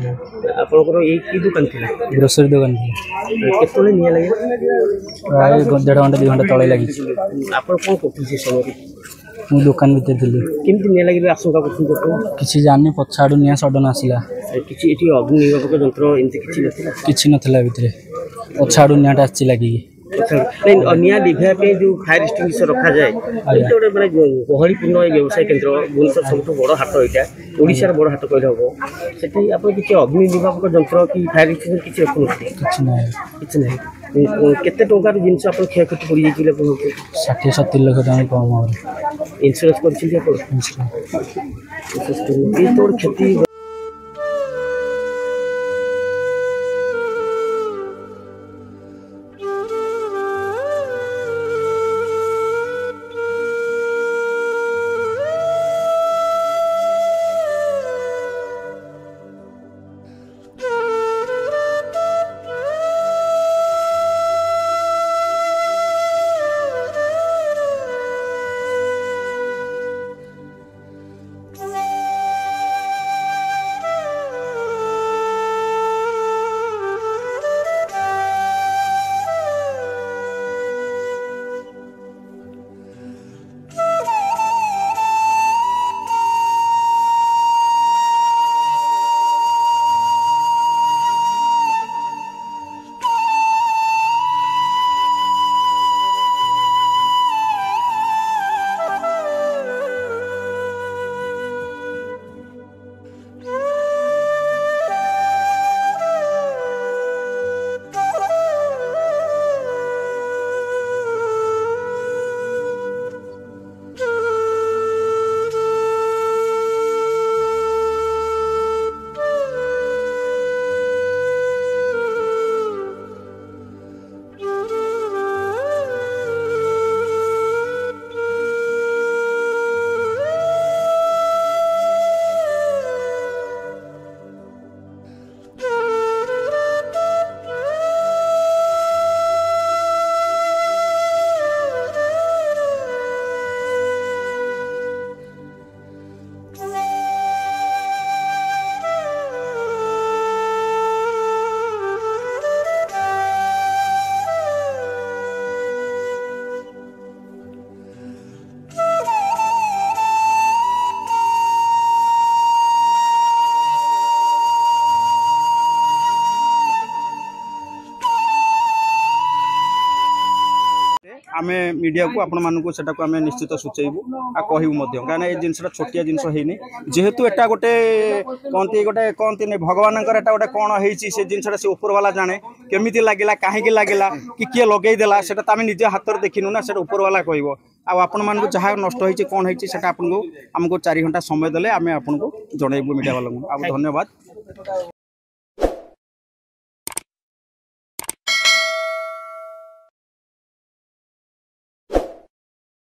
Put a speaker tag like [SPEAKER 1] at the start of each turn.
[SPEAKER 1] आपनकर ये की दुकान थी
[SPEAKER 2] ग्रोसरी दुकान थी
[SPEAKER 1] केतले निया लगे
[SPEAKER 2] प्राय 1.5 घंटा 2 घंटा तले लगी
[SPEAKER 1] आपन कोन कोथि से समय
[SPEAKER 2] मु दुकान भीतर थी
[SPEAKER 1] केमति निया लगे आशंका करथि
[SPEAKER 2] किसी जानी पछाड़ू निया सडन आसला
[SPEAKER 1] किछि एठी अग्नि निर्वापक यंत्र एमति किछि नथिला
[SPEAKER 2] किछि नथला भितरे पछाड़ू नियाटा आछि लागि
[SPEAKER 1] नहीं निया लिभा पे जो फायर एक्सटिंग्विशर रखा जाए गोटे माने गहलीपूर्ण व्यवसाय केन्द्र भुवनेश्वर सब बड़ हाट यहाँ ओडिशार बड़ हाट कहले हम सेठी आप किसी अग्नि निर्वापक यंत्र कि फायर एक्सटिंग्विशर किसी रखुन किसी ना केते टंकार जिनस आप क्षयक्षति पड़ जाइए
[SPEAKER 2] 60-70 लाख टका कम
[SPEAKER 1] इन्शुरेंस कर क्षति
[SPEAKER 3] आमे मीडिया को आपण मानक सेटा को आमे निश्चित सूचेबू आ कहबू कहीं ये जिनसा छोटिया जिनस है जेहेतु एटा गोटे कहती नहीं भगवान एटा गोटे कौन होती से जिनसा से ऊपर वाला जाने केमिति लगिला कहीं लगिला कि किए लगेदेला से आम निजे हाथ देखिनु ना से ऊपर वाला कहब आपण मानक जहाँ नष्ट होती कौन होता आपको आमको 4 घंटा समय देले आम आपको जनइबू मीडिया वाला धन्यवाद।